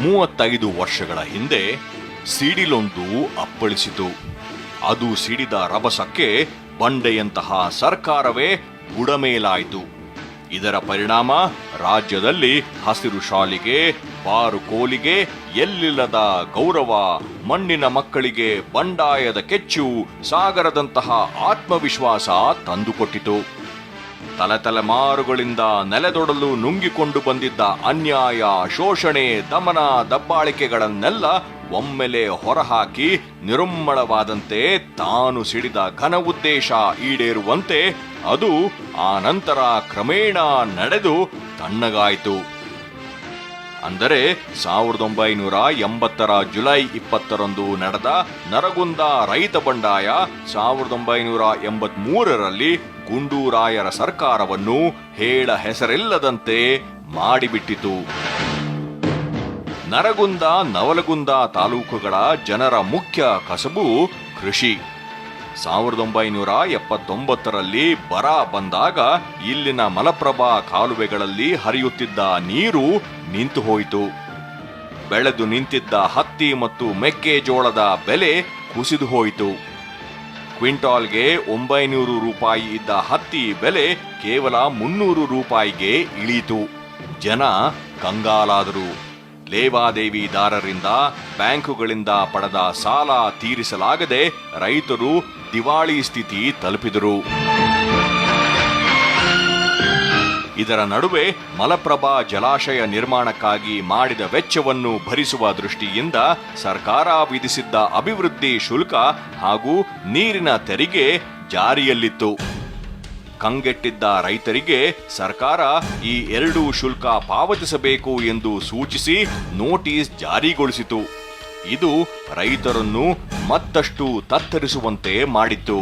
35 ವರ್ಷಗಳ ಹಿಂದೆ ಸಿಡಿಲೊಂದು ಅಪ್ಪಳಿಸಿತು. ಅದು ಸಿಡಿದ ರಭಸಕ್ಕೆ ಬಂಡೆಯಂತಹ ಸರ್ಕಾರವೇ ಬುಡಮೇಲಾಯಿತು. ಇದರ ಪರಿಣಾಮ ರಾಜ್ಯದಲ್ಲಿ ಹಸಿರು ಶಾಲಿಗೆ, ಬಾರುಕೋಲಿಗೆ ಎಲ್ಲಿಲ್ಲದ ಗೌರವ, ಮಣ್ಣಿನ ಮಕ್ಕಳಿಗೆ ಬಂಡಾಯದ ಕೆಚ್ಚು, ಸಾಗರದಂತಹ ಆತ್ಮವಿಶ್ವಾಸ ತಂದುಕೊಟ್ಟಿತು. ತಲೆತಲೆಮಾರುಗಳಿಂದ ನೆಲೆದೊಡಲು ನುಂಗಿಕೊಂಡು ಬಂದಿದ್ದ ಅನ್ಯಾಯ, ಶೋಷಣೆ, ದಮನ, ದಬ್ಬಾಳಿಕೆಗಳನ್ನೆಲ್ಲ ಒಮ್ಮೆಲೆ ಹೊರಹಾಕಿ ನಿರುಮ್ಮಳವಾದಂತೆ ತಾನು ಸಿಡಿದ ಘನ ಉದ್ದೇಶ ಈಡೇರುವಂತೆ ಅದು ಆ ನಂತರ ಕ್ರಮೇಣ ನಡೆದು ತಣ್ಣಗಾಯಿತು. ಅಂದರೆ 1980 ಜುಲೈ 20 ನಡೆದ ನರಗುಂದ ರೈತ ಬಂಡಾಯ 1983 ಗುಂಡೂರಾಯರ ಸರ್ಕಾರವನ್ನು ಹೇಳ ಹೆಸರಿಲ್ಲದಂತೆ ಮಾಡಿಬಿಟ್ಟಿತು. ನರಗುಂದ, ನವಲಗುಂದ ತಾಲೂಕುಗಳ ಜನರ ಮುಖ್ಯ ಕಸಬು ಕೃಷಿ. 1979 ಬರ ಬಂದಾಗ ಇಲ್ಲಿನ ಮಲಪ್ರಭಾ ಕಾಲುವೆಗಳಲ್ಲಿ ಹರಿಯುತ್ತಿದ್ದ ನೀರು ನಿಂತು ಹೋಯಿತು. ಬೆಳೆದು ನಿಂತಿದ್ದ ಹತ್ತಿ ಮತ್ತು ಮೆಕ್ಕೆಜೋಳದ ಬೆಲೆ ಕುಸಿದು ಹೋಯಿತು. ಕ್ವಿಂಟಾಲ್ಗೆ 900 ರೂಪಾಯಿ ಇದ್ದ ಹತ್ತಿ ಬೆಲೆ ಕೇವಲ 300 ರೂಪಾಯಿಗೆ ಇಳಿಯಿತು. ಜನ ಕಂಗಾಲಾದರು. ಲೇವಾದೇವಿದಾರರಿಂದ, ಬ್ಯಾಂಕುಗಳಿಂದ ಪಡೆದ ಸಾಲ ತೀರಿಸಲಾಗದೆ ರೈತರು ದಿವಾಳಿ ಸ್ಥಿತಿ ತಲುಪಿದರು. ಇದರ ನಡುವೆ ಮಲಪ್ರಭಾ ಜಲಾಶಯ ನಿರ್ಮಾಣಕ್ಕಾಗಿ ಮಾಡಿದ ವೆಚ್ಚವನ್ನು ಭರಿಸುವ ದೃಷ್ಟಿಯಿಂದ ಸರ್ಕಾರ ವಿಧಿಸಿದ್ದ ಅಭಿವೃದ್ಧಿ ಶುಲ್ಕ ಹಾಗೂ ನೀರಿನ ತೆರಿಗೆ ಜಾರಿಯಲ್ಲಿತ್ತು. ಕಂಗೆಟ್ಟಿದ್ದ ರೈತರಿಗೆ ಸರ್ಕಾರ ಈ 2 ಶುಲ್ಕ ಪಾವತಿಸಬೇಕು ಎಂದು ಸೂಚಿಸಿ ನೋಟಿಸ್ ಜಾರಿಗೊಳಿಸಿತು. ಇದು ರೈತರನ್ನು ಮತ್ತಷ್ಟು ತತ್ತರಿಸುವಂತೆ ಮಾಡಿತ್ತು.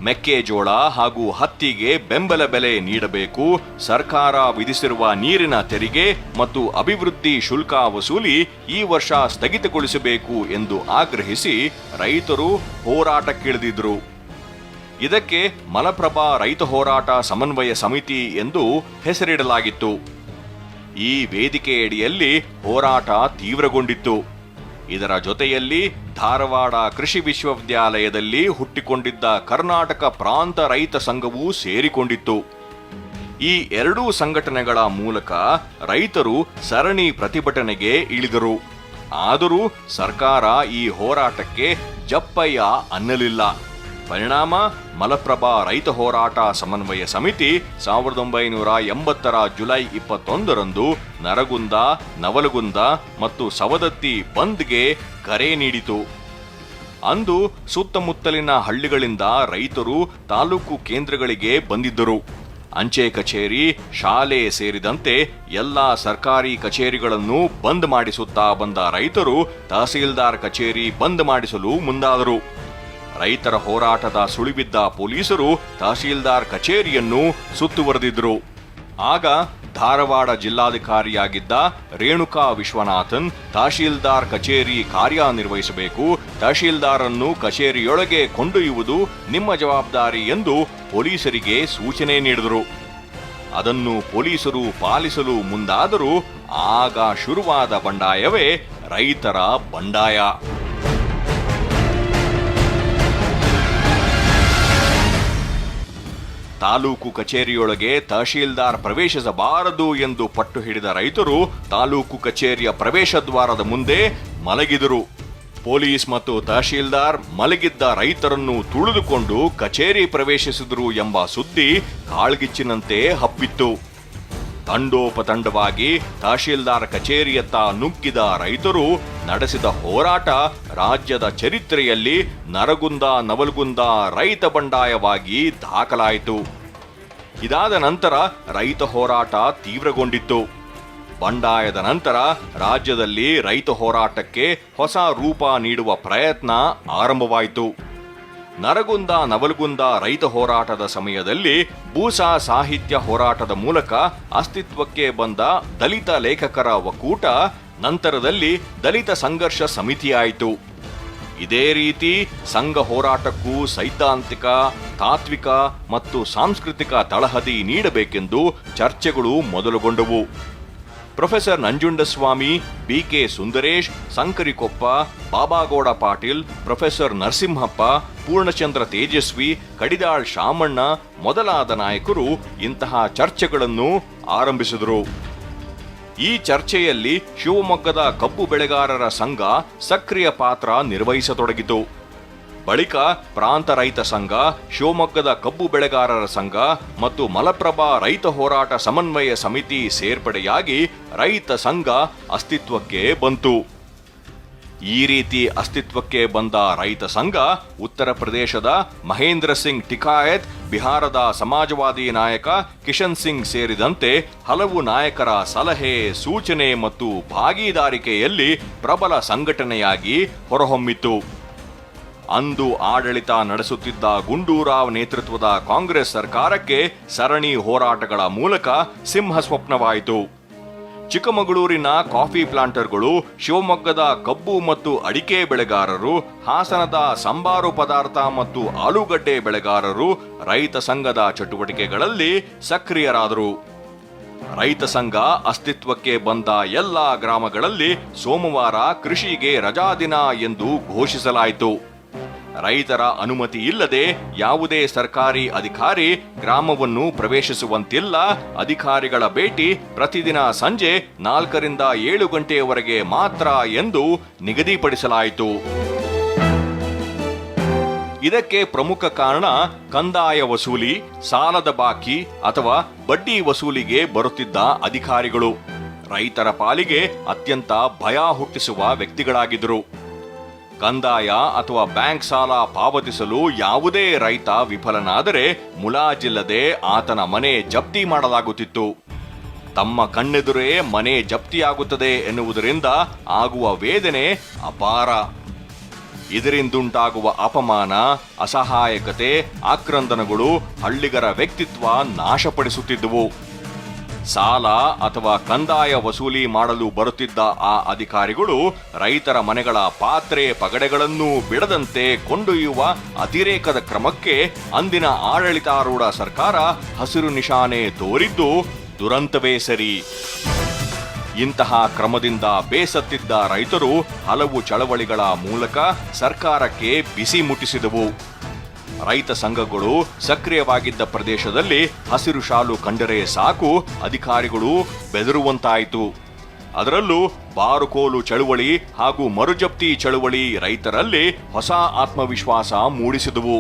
ಮೆಕ್ಕೆಜೋಳ ಹಾಗೂ ಹತ್ತಿಗೆ ಬೆಂಬಲ ಬೆಲೆ ನೀಡಬೇಕು, ಸರ್ಕಾರ ವಿಧಿಸಿರುವ ನೀರಿನ ತೆರಿಗೆ ಮತ್ತು ಅಭಿವೃದ್ಧಿ ಶುಲ್ಕ ವಸೂಲಿ ಈ ವರ್ಷ ಸ್ಥಗಿತಗೊಳಿಸಬೇಕು ಎಂದು ಆಗ್ರಹಿಸಿ ರೈತರು ಹೋರಾಟಕ್ಕಿಳಿದಿದ್ರು. ಇದಕ್ಕೆ ಮಲಪ್ರಭಾ ರೈತ ಹೋರಾಟ ಸಮನ್ವಯ ಸಮಿತಿ ಎಂದು ಹೆಸರಿಡಲಾಗಿತ್ತು. ಈ ವೇದಿಕೆಯಡಿಯಲ್ಲಿ ಹೋರಾಟ ತೀವ್ರಗೊಂಡಿತ್ತು. ಇದರ ಜೊತೆಯಲ್ಲಿ ಧಾರವಾಡ ಕೃಷಿ ವಿಶ್ವವಿದ್ಯಾಲಯದಲ್ಲಿ ಹುಟ್ಟಿಕೊಂಡಿದ್ದ ಕರ್ನಾಟಕ ಪ್ರಾಂತ ರೈತ ಸಂಘವೂ ಸೇರಿಕೊಂಡಿತ್ತು. ಈ 2 ಸಂಘಟನೆಗಳ ಮೂಲಕ ರೈತರು ಸರಣಿ ಪ್ರತಿಭಟನೆಗೆ ಇಳಿದರು. ಆದರೂ ಸರ್ಕಾರ ಈ ಹೋರಾಟಕ್ಕೆ ಜಪ್ಪಯ್ಯ ಅನ್ನಲಿಲ್ಲ. ಪರಿಣಾಮ ಮಲಪ್ರಭಾ ರೈತ ಹೋರಾಟ ಸಮನ್ವಯ ಸಮಿತಿ 1980 ಜುಲೈ 21 ನರಗುಂದ, ನವಲಗುಂದ ಮತ್ತು ಸವದತ್ತಿ ಬಂದ್ಗೆ ಕರೆ ನೀಡಿತು. ಅಂದು ಸುತ್ತಮುತ್ತಲಿನ ಹಳ್ಳಿಗಳಿಂದ ರೈತರು ತಾಲೂಕು ಕೇಂದ್ರಗಳಿಗೆ ಬಂದಿದ್ದರು. ಅಂಚೆ ಕಚೇರಿ, ಶಾಲೆ ಸೇರಿದಂತೆ ಎಲ್ಲಾ ಸರ್ಕಾರಿ ಕಚೇರಿಗಳನ್ನು ಬಂದ್ ಮಾಡಿಸುತ್ತಾ ಬಂದ ರೈತರು ತಹಸೀಲ್ದಾರ್ ಕಚೇರಿ ಬಂದ್ ಮಾಡಿಸಲು ಮುಂದಾದರು. ರೈತರ ಹೋರಾಟದ ಸುಳಿಬಿದ್ದ ಪೊಲೀಸರು ತಹಸೀಲ್ದಾರ್ ಕಚೇರಿಯನ್ನು ಸುತ್ತುವರೆದಿದ್ರು. ಆಗ ಧಾರವಾಡ ಜಿಲ್ಲಾಧಿಕಾರಿಯಾಗಿದ್ದ ರೇಣುಕಾ ವಿಶ್ವನಾಥನ್ ತಹಶೀಲ್ದಾರ್ ಕಚೇರಿ ಕಾರ್ಯನಿರ್ವಹಿಸಬೇಕು, ತಹಶೀಲ್ದಾರನ್ನು ಕಚೇರಿಯೊಳಗೆ ಕೊಂಡೊಯ್ಯುವುದು ನಿಮ್ಮ ಜವಾಬ್ದಾರಿ ಎಂದು ಪೊಲೀಸರಿಗೆ ಸೂಚನೆ ನೀಡಿದರು. ಅದನ್ನು ಪೊಲೀಸರು ಪಾಲಿಸಲು ಮುಂದಾದರೂ ಆಗ ಶುರುವಾದ ಬಂಡಾಯವೇ ರೈತರ ಬಂಡಾಯ. ತಾಲೂಕು ಕಚೇರಿಯೊಳಗೆ ತಹಶೀಲ್ದಾರ್ ಪ್ರವೇಶಿಸಬಾರದು ಎಂದು ಪಟ್ಟು ಹಿಡಿದ ರೈತರು ತಾಲೂಕು ಕಚೇರಿಯ ಪ್ರವೇಶ ದ್ವಾರದ ಮುಂದೆ ಮಲಗಿದರು. ಪೊಲೀಸ್ ಮತ್ತು ತಹಶೀಲ್ದಾರ್ ಮಲಗಿದ್ದ ರೈತರನ್ನು ತುಳಿದುಕೊಂಡು ಕಚೇರಿ ಪ್ರವೇಶಿಸಿದರು ಎಂಬ ಸುದ್ದಿ ಕಾಳ್ಗಿಚ್ಚಿನಂತೆ ಹಬ್ಬಿತ್ತು. ತಂಡೋಪತಂಡವಾಗಿ ತಹಶೀಲ್ದಾರ್ ಕಚೇರಿಯತ್ತ ನುಗ್ಗಿದ ರೈತರು ನಡೆಸಿದ ಹೋರಾಟ ರಾಜ್ಯದ ಚರಿತ್ರೆಯಲ್ಲಿ ನರಗುಂದ, ನವಲಗುಂದ ರೈತ ಬಂಡಾಯವಾಗಿ ದಾಖಲಾಯಿತು. ಇದಾದ ನಂತರ ರೈತ ಹೋರಾಟ ತೀವ್ರಗೊಂಡಿತ್ತು. ಬಂಡಾಯದ ನಂತರ ರಾಜ್ಯದಲ್ಲಿ ರೈತ ಹೋರಾಟಕ್ಕೆ ಹೊಸ ರೂಪ ನೀಡುವ ಪ್ರಯತ್ನ ಆರಂಭವಾಯಿತು. ನರಗುಂದ, ನವಲಗುಂದ ರೈತ ಹೋರಾಟದ ಸಮಯದಲ್ಲಿ ಬೂಸಾ ಸಾಹಿತ್ಯ ಹೋರಾಟದ ಮೂಲಕ ಅಸ್ತಿತ್ವಕ್ಕೆ ಬಂದ ದಲಿತ ಲೇಖಕರ ಒಕ್ಕೂಟ ನಂತರದಲ್ಲಿ ದಲಿತ ಸಂಘರ್ಷ ಸಮಿತಿಯಾಯಿತು. ಇದೇ ರೀತಿ ಸಂಘ ಹೋರಾಟಕ್ಕೂ ಸೈದ್ಧಾಂತಿಕ, ತಾತ್ವಿಕ ಮತ್ತು ಸಾಂಸ್ಕೃತಿಕ ತಳಹದಿ ನೀಡಬೇಕೆಂದು ಚರ್ಚೆಗಳು ಮೊದಲುಗೊಂಡವು. ಪ್ರೊಫೆಸರ್ ನಂಜುಂಡಸ್ವಾಮಿ, ಬಿಕೆ ಸುಂದರೇಶ್, ಸಂಕರಿಕೊಪ್ಪ, ಬಾಬಾಗೌಡ ಪಾಟೀಲ್, ಪ್ರೊಫೆಸರ್ ನರಸಿಂಹಪ್ಪ, ಪೂರ್ಣಚಂದ್ರ ತೇಜಸ್ವಿ, ಕಡಿದಾಳ್ ಶಾಮಣ್ಣ ಮೊದಲಾದ ನಾಯಕರು ಇಂತಹ ಚರ್ಚೆಗಳನ್ನು ಆರಂಭಿಸಿದರು. ಈ ಚರ್ಚೆಯಲ್ಲಿ ಶಿವಮೊಗ್ಗದ ಕಬ್ಬು ಬೆಳೆಗಾರರ ಸಂಘ ಸಕ್ರಿಯ ಪಾತ್ರ ನಿರ್ವಹಿಸತೊಡಗಿತು. ಬಳಿಕ ಪ್ರಾಂತ ರೈತ ಸಂಘ, ಶಿವಮೊಗ್ಗದ ಕಬ್ಬು ಬೆಳೆಗಾರರ ಸಂಘ ಮತ್ತು ಮಲಪ್ರಭಾ ರೈತ ಹೋರಾಟ ಸಮನ್ವಯ ಸಮಿತಿ ಸೇರ್ಪಡೆಯಾಗಿ ರೈತ ಸಂಘ ಅಸ್ತಿತ್ವಕ್ಕೆ ಬಂತು. ಈ ರೀತಿ ಅಸ್ತಿತ್ವಕ್ಕೆ ಬಂದ ರೈತ ಸಂಘ ಉತ್ತರ ಪ್ರದೇಶದ ಮಹೇಂದ್ರ ಸಿಂಗ್ ಟಿಕಾಯತ್, ಬಿಹಾರದ ಸಮಾಜವಾದಿ ನಾಯಕ ಕಿಶನ್ ಸಿಂಗ್ ಸೇರಿದಂತೆ ಹಲವು ನಾಯಕರ ಸಲಹೆ, ಸೂಚನೆ ಮತ್ತು ಭಾಗೀದಾರಿಕೆಯಲ್ಲಿ ಪ್ರಬಲ ಸಂಘಟನೆಯಾಗಿ ಹೊರಹೊಮ್ಮಿತು. ಅಂದು ಆಡಳಿತ ನಡೆಸುತ್ತಿದ್ದ ಗುಂಡೂರಾವ್ ನೇತೃತ್ವದ ಕಾಂಗ್ರೆಸ್ ಸರ್ಕಾರಕ್ಕೆ ಸರಣಿ ಹೋರಾಟಗಳ ಮೂಲಕ ಸಿಂಹ ಸ್ವಪ್ನವಾಯಿತು. ಚಿಕ್ಕಮಗಳೂರಿನ ಕಾಫಿ ಪ್ಲಾಂಟರ್ಗಳು, ಶಿವಮೊಗ್ಗದ ಕಬ್ಬು ಮತ್ತು ಅಡಿಕೆ ಬೆಳೆಗಾರರು, ಹಾಸನದ ಸಂಬಾರು ಪದಾರ್ಥ ಮತ್ತು ಆಲೂಗಡ್ಡೆ ಬೆಳೆಗಾರರು ರೈತ ಸಂಘದ ಚಟುವಟಿಕೆಗಳಲ್ಲಿ ಸಕ್ರಿಯರಾದರು. ರೈತ ಸಂಘ ಅಸ್ತಿತ್ವಕ್ಕೆ ಬಂದ ಎಲ್ಲಾ ಗ್ರಾಮಗಳಲ್ಲಿ ಸೋಮವಾರ ಕೃಷಿಗೆ ರಜಾದಿನ ಎಂದು ಘೋಷಿಸಲಾಯಿತು. ರೈತರ ಅನುಮತಿ ಇಲ್ಲದೆ ಯಾವುದೇ ಸರ್ಕಾರಿ ಅಧಿಕಾರಿ ಗ್ರಾಮವನ್ನು ಪ್ರವೇಶಿಸುವಂತಿಲ್ಲ. ಅಧಿಕಾರಿಗಳ ಭೇಟಿ ಪ್ರತಿದಿನ ಸಂಜೆ 4ರಿಂದ 7 ಗಂಟೆಯವರೆಗೆ ಮಾತ್ರ ಎಂದು ನಿಗದಿಪಡಿಸಲಾಯಿತು. ಇದಕ್ಕೆ ಪ್ರಮುಖ ಕಾರಣ ಕಂದಾಯ ವಸೂಲಿ, ಸಾಲದ ಬಾಕಿ ಅಥವಾ ಬಡ್ಡಿ ವಸೂಲಿಗೆ ಬರುತ್ತಿದ್ದ ಅಧಿಕಾರಿಗಳು ರೈತರ ಪಾಲಿಗೆ ಅತ್ಯಂತ ಭಯ ಹುಟ್ಟಿಸುವ ವ್ಯಕ್ತಿಗಳಾಗಿದ್ದರು. ಕಂದಾಯ ಅಥವಾ ಬ್ಯಾಂಕ್ ಸಾಲ ಪಾವತಿಸಲು ಯಾವುದೇ ರೈತ ವಿಫಲನಾದರೆ ಮುಲಾಜಿಲ್ಲದೆ ಆತನ ಮನೆ ಜಪ್ತಿ ಮಾಡಲಾಗುತ್ತಿತ್ತು. ತಮ್ಮ ಕಣ್ಣೆದುರೇ ಮನೆ ಜಪ್ತಿಯಾಗುತ್ತದೆ ಎನ್ನುವುದರಿಂದ ಆಗುವ ವೇದನೆ ಅಪಾರ. ಇದರಿಂದುಂಟಾಗುವ ಅಪಮಾನ, ಅಸಹಾಯಕತೆ, ಆಕ್ರಂದನಗಳು ಹಳ್ಳಿಗರ ವ್ಯಕ್ತಿತ್ವ ನಾಶಪಡಿಸುತ್ತಿದ್ದುವು. ಸಾಲ ಅಥವಾ ಕಂದಾಯ ವಸೂಲಿ ಮಾಡಲು ಬರುತ್ತಿದ್ದ ಆ ಅಧಿಕಾರಿಗಳು ರೈತರ ಮನೆಗಳ ಪಾತ್ರೆ ಪಗಡೆಗಳನ್ನೂ ಬಿಡದಂತೆ ಕೊಂಡೊಯ್ಯುವ ಅತಿರೇಕದ ಕ್ರಮಕ್ಕೆ ಅಂದಿನ ಆಡಳಿತಾರೂಢ ಸರ್ಕಾರ ಹಸಿರು ನಿಶಾನೆ ತೋರಿದ್ದು ದುರಂತವೇ ಸರಿ. ಇಂತಹ ಕ್ರಮದಿಂದ ಬೇಸತ್ತಿದ್ದ ರೈತರು ಹಲವು ಚಳವಳಿಗಳ ಮೂಲಕ ಸರ್ಕಾರಕ್ಕೆ ಬಿಸಿ ಮುಟ್ಟಿಸಿದವು. ರೈತ ಸಂಘಗಳು ಸಕ್ರಿಯವಾಗಿದ್ದ ಪ್ರದೇಶದಲ್ಲಿ ಹಸಿರು ಶಾಲು ಕಂಡರೆ ಸಾಕು ಅಧಿಕಾರಿಗಳು ಬೆದರುವಂತಾಯಿತು. ಅದರಲ್ಲೂ ಬಾರುಕೋಲು ಚಳುವಳಿ ಹಾಗೂ ಮರುಜಪ್ತಿ ಚಳುವಳಿ ರೈತರಲ್ಲಿ ಹೊಸ ಆತ್ಮವಿಶ್ವಾಸ ಮೂಡಿಸಿದುವು.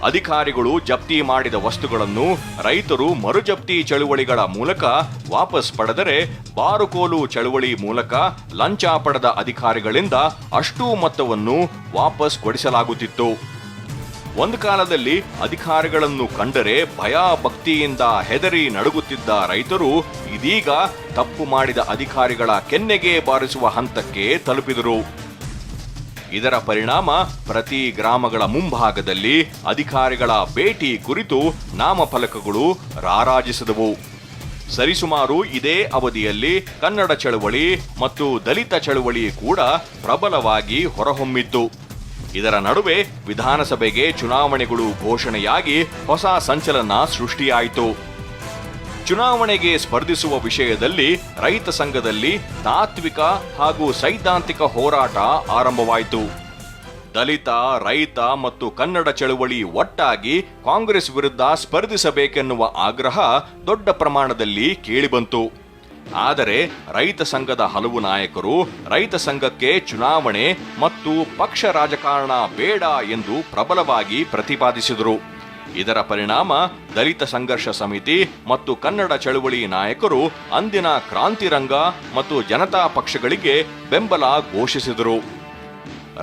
ಅಧಿಕಾರಿಗಳು ಜಪ್ತಿ ಮಾಡಿದ ವಸ್ತುಗಳನ್ನು ರೈತರು ಮರುಜಪ್ತಿ ಚಳುವಳಿಗಳ ಮೂಲಕ ವಾಪಸ್ ಪಡೆದರೆ, ಬಾರುಕೋಲು ಚಳುವಳಿ ಮೂಲಕ ಲಂಚ ಪಡೆದ ಅಧಿಕಾರಿಗಳಿಂದ ಅಷ್ಟೂ ಮೊತ್ತವನ್ನು ವಾಪಸ್ ಕೊಡಿಸಲಾಗುತ್ತಿತ್ತು. ಒಂದು ಕಾಲದಲ್ಲಿ ಅಧಿಕಾರಿಗಳನ್ನು ಕಂಡರೆ ಭಯ ಭಕ್ತಿಯಿಂದ ಹೆದರಿ ನಡುಗುತ್ತಿದ್ದ ರೈತರು ಇದೀಗ ತಪ್ಪು ಮಾಡಿದ ಅಧಿಕಾರಿಗಳ ಕೆನ್ನೆಗೆ ಬಾರಿಸುವ ಹಂತಕ್ಕೆ ತಲುಪಿದರು. ಇದರ ಪರಿಣಾಮ ಪ್ರತಿ ಗ್ರಾಮಗಳ ಮುಂಭಾಗದಲ್ಲಿ ಅಧಿಕಾರಿಗಳ ಭೇಟಿ ಕುರಿತು ನಾಮಫಲಕಗಳು ರಾರಾಜಿಸಿದವು. ಸರಿಸುಮಾರು ಇದೇ ಅವಧಿಯಲ್ಲಿ ಕನ್ನಡ ಚಳವಳಿ ಮತ್ತು ದಲಿತ ಚಳವಳಿ ಕೂಡ ಪ್ರಬಲವಾಗಿ ಹೊರಹೊಮ್ಮಿತ್ತು. ಇದರ ನಡುವೆ ವಿಧಾನಸಭೆಗೆ ಚುನಾವಣೆಗಳು ಘೋಷಣೆಯಾಗಿ ಹೊಸ ಸಂಚಲನ ಸೃಷ್ಟಿಯಾಯಿತು. ಚುನಾವಣೆಗೆ ಸ್ಪರ್ಧಿಸುವ ವಿಷಯದಲ್ಲಿ ರೈತ ಸಂಘದಲ್ಲಿ ತಾತ್ವಿಕ ಹಾಗೂ ಸೈದ್ಧಾಂತಿಕ ಹೋರಾಟ ಆರಂಭವಾಯಿತು. ದಲಿತ, ರೈತ ಮತ್ತು ಕನ್ನಡ ಚಳವಳಿ ಒಟ್ಟಾಗಿ ಕಾಂಗ್ರೆಸ್ ವಿರುದ್ಧ ಸ್ಪರ್ಧಿಸಬೇಕೆನ್ನುವ ಆಗ್ರಹ ದೊಡ್ಡ ಪ್ರಮಾಣದಲ್ಲಿ ಕೇಳಿಬಂತು. ಆದರೆ ರೈತ ಸಂಘದ ಹಲವು ನಾಯಕರು ರೈತ ಸಂಘಕ್ಕೆ ಚುನಾವಣೆ ಮತ್ತು ಪಕ್ಷ ರಾಜಕಾರಣ ಬೇಡ ಎಂದು ಪ್ರಬಲವಾಗಿ ಪ್ರತಿಪಾದಿಸಿದರು. ಇದರ ಪರಿಣಾಮ ದಲಿತ ಸಂಘರ್ಷ ಸಮಿತಿ ಮತ್ತು ಕನ್ನಡ ಚಳವಳಿ ನಾಯಕರು ಅಂದಿನ ಕ್ರಾಂತಿರಂಗ ಮತ್ತು ಜನತಾ ಪಕ್ಷಗಳಿಗೆ ಬೆಂಬಲ ಘೋಷಿಸಿದರು.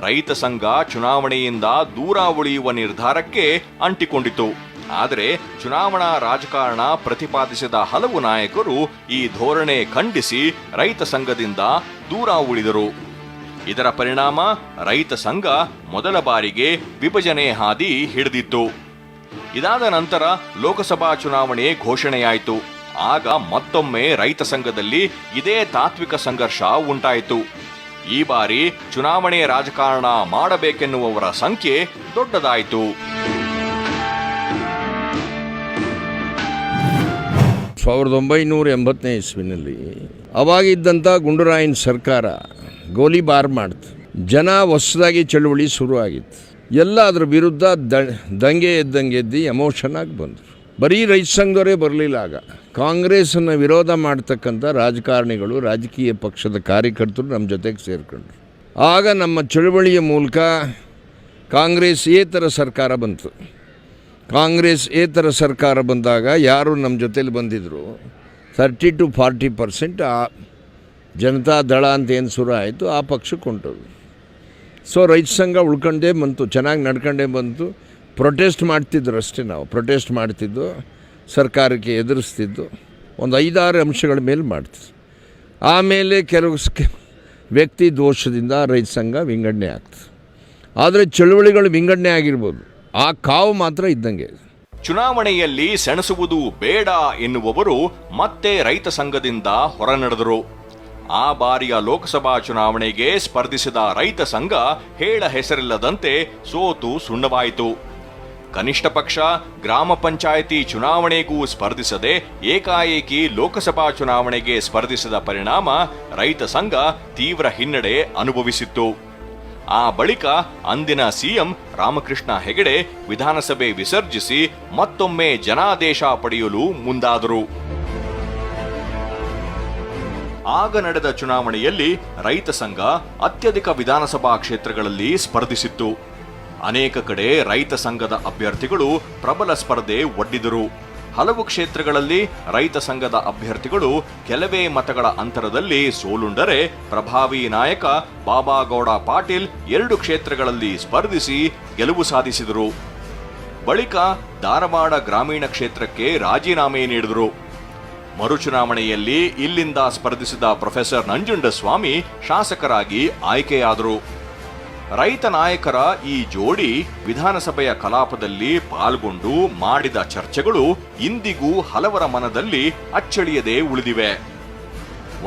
ರೈತ ಸಂಘ ಚುನಾವಣೆಯಿಂದ ದೂರ ಉಳಿಯುವ ನಿರ್ಧಾರಕ್ಕೆ ಅಂಟಿಕೊಂಡಿತು. ಆದರೆ ಚುನಾವಣಾ ರಾಜಕಾರಣ ಪ್ರತಿಪಾದಿಸಿದ ಹಲವು ನಾಯಕರು ಈ ಧೋರಣೆ ಖಂಡಿಸಿ ರೈತ ಸಂಘದಿಂದ ದೂರ ಉಳಿದರು. ಇದರ ಪರಿಣಾಮ ರೈತ ಸಂಘ ಮೊದಲ ಬಾರಿಗೆ ವಿಭಜನೆ ಹಾದಿ ಹಿಡಿದಿತ್ತು. ಇದಾದ ನಂತರ ಲೋಕಸಭಾ ಚುನಾವಣೆ ಘೋಷಣೆಯಾಯಿತು. ಆಗ ಮತ್ತೊಮ್ಮೆ ರೈತ ಸಂಘದಲ್ಲಿ ಇದೇ ತಾತ್ವಿಕ ಸಂಘರ್ಷ ಉಂಟಾಯಿತು. ಈ ಬಾರಿ ಚುನಾವಣೆ ರಾಜಕಾರಣ ಮಾಡಬೇಕೆನ್ನುವವರ ಸಂಖ್ಯೆ ದೊಡ್ಡದಾಯಿತು. 1980ನೇ ಇಸ್ವಿನಲ್ಲಿ ಅವಾಗಿದ್ದಂಥ ಗುಂಡೂರಾಯನ ಸರ್ಕಾರ ಗೋಲಿಬಾರ್ ಮಾಡ್ತು. ಜನ ಹೊಸದಾಗಿ ಚಳುವಳಿ ಶುರುವಾಗಿತ್ತು. ಎಲ್ಲ ಅದರ ವಿರುದ್ಧ ದಂಗೆ ಎದ್ದಂಗೆ ಎಮೋಷನ್ ಆಗಿ ಬಂದರು. ಬರೀ ರೈತ ಸಂಘದವರೇ ಬರಲಿಲ್ಲ. ಆಗ ಕಾಂಗ್ರೆಸ್ಸನ್ನು ವಿರೋಧ ಮಾಡ್ತಕ್ಕಂಥ ರಾಜಕಾರಣಿಗಳು, ರಾಜಕೀಯ ಪಕ್ಷದ ಕಾರ್ಯಕರ್ತರು ನಮ್ಮ ಜೊತೆಗೆ ಸೇರಿಕೊಂಡ್ರು. ಆಗ ನಮ್ಮ ಚಳುವಳಿಯ ಮೂಲಕ ಕಾಂಗ್ರೆಸ್ಸೇತರ ಸರ್ಕಾರ ಬಂತು. ಕಾಂಗ್ರೆಸ್ಸೇತರ ಸರ್ಕಾರ ಬಂದಾಗ ಯಾರು ನಮ್ಮ ಜೊತೇಲಿ ಬಂದಿದ್ದರು 30 to 40% ಆ ಜನತಾ ದಳ ಅಂತ ಏನು ಶುರು ಆಯಿತು ಆ ಪಕ್ಷಕ್ಕೆ ಹೊಂಟೋದು. ಸೊ ರೈತ ಸಂಘ ಉಳ್ಕೊಂಡೇ ಬಂತು, ಚೆನ್ನಾಗಿ ನಡ್ಕೊಂಡೇ ಬಂತು. ಪ್ರೊಟೆಸ್ಟ್ ಮಾಡ್ತಿದ್ರು ಅಷ್ಟೇ. ನಾವು ಪ್ರೊಟೆಸ್ಟ್ ಮಾಡ್ತಿದ್ದು, ಸರ್ಕಾರಕ್ಕೆ ಎದುರಿಸ್ತಿದ್ದು, ಒಂದು 5-6 ಅಂಶಗಳ ಮೇಲೆ ಮಾಡ್ತಿದ್ವಿ. ಆಮೇಲೆ ಕೆಲವು ವ್ಯಕ್ತಿ ದೋಷದಿಂದ ರೈತ ಸಂಘ ವಿಂಗಡಣೆ ಆಗ್ತದೆ. ಆದರೆ ಚಳುವಳಿಗಳು ವಿಂಗಡಣೆ ಆಗಿರ್ಬೋದು, ಆ ಕಾವು ಮಾತ್ರ ಇದ್ದಂಗೆ. ಚುನಾವಣೆಯಲ್ಲಿ ಸೆಣಸುವುದು ಬೇಡ ಎನ್ನುವವರು ಮತ್ತೆ ರೈತ ಸಂಘದಿಂದ ಹೊರನಡೆದರು. ಆ ಬಾರಿಯ ಲೋಕಸಭಾ ಚುನಾವಣೆಗೆ ಸ್ಪರ್ಧಿಸಿದ ರೈತ ಸಂಘ ಹೇಳ ಹೆಸರಿಲ್ಲದಂತೆ ಸೋತು ಸುಣ್ಣವಾಯಿತು. ಕನಿಷ್ಠ ಪಕ್ಷ ಗ್ರಾಮ ಪಂಚಾಯಿತಿ ಚುನಾವಣೆಗೂ ಸ್ಪರ್ಧಿಸದೆ ಏಕಾಏಕಿ ಲೋಕಸಭಾ ಚುನಾವಣೆಗೆ ಸ್ಪರ್ಧಿಸಿದ ಪರಿಣಾಮ ರೈತ ಸಂಘ ತೀವ್ರ ಹಿನ್ನಡೆ ಅನುಭವಿಸಿತ್ತು. ಆ ಬಳಿಕ ಅಂದಿನ ಸಿಎಂ ರಾಮಕೃಷ್ಣ ಹೆಗಡೆ ವಿಧಾನಸಭೆ ವಿಸರ್ಜಿಸಿ ಮತ್ತೊಮ್ಮೆ ಜನಾದೇಶ ಪಡೆಯಲು ಮುಂದಾದರು. ಆಗ ನಡೆದ ಚುನಾವಣೆಯಲ್ಲಿ ರೈತ ಸಂಘ ಅತ್ಯಧಿಕ ವಿಧಾನಸಭಾ ಕ್ಷೇತ್ರಗಳಲ್ಲಿ ಸ್ಪರ್ಧಿಸಿತ್ತು. ಅನೇಕ ಕಡೆ ರೈತ ಸಂಘದ ಅಭ್ಯರ್ಥಿಗಳು ಪ್ರಬಲ ಸ್ಪರ್ಧೆ ಒಡ್ಡಿದರು. ಹಲವು ಕ್ಷೇತ್ರಗಳಲ್ಲಿ ರೈತ ಸಂಘದ ಅಭ್ಯರ್ಥಿಗಳು ಕೆಲವೇ ಮತಗಳ ಅಂತರದಲ್ಲಿ ಸೋಲುಂಡರೆ ಪ್ರಭಾವಿ ನಾಯಕ ಬಾಬಾಗೌಡ ಪಾಟೀಲ್ 2 ಕ್ಷೇತ್ರಗಳಲ್ಲಿ ಸ್ಪರ್ಧಿಸಿ ಗೆಲುವು ಸಾಧಿಸಿದರು. ಬಳಿಕ ಧಾರವಾಡ ಗ್ರಾಮೀಣ ಕ್ಷೇತ್ರಕ್ಕೆ ರಾಜೀನಾಮೆ ನೀಡಿದರು. ಮರುಚುನಾವಣೆಯಲ್ಲಿ ಇಲ್ಲಿಂದ ಸ್ಪರ್ಧಿಸಿದ ಪ್ರೊಫೆಸರ್ ನಂಜುಂಡಸ್ವಾಮಿ ಶಾಸಕರಾಗಿ ಆಯ್ಕೆಯಾದರು. ರೈತ ನಾಯಕರ ಈ ಜೋಡಿ ವಿಧಾನಸಭೆಯ ಕಲಾಪದಲ್ಲಿ ಪಾಲ್ಗೊಂಡು ಮಾಡಿದ ಚರ್ಚೆಗಳು ಇಂದಿಗೂ ಹಲವರ ಮನದಲ್ಲಿ ಅಚ್ಚಳಿಯದೆ ಉಳಿದಿವೆ.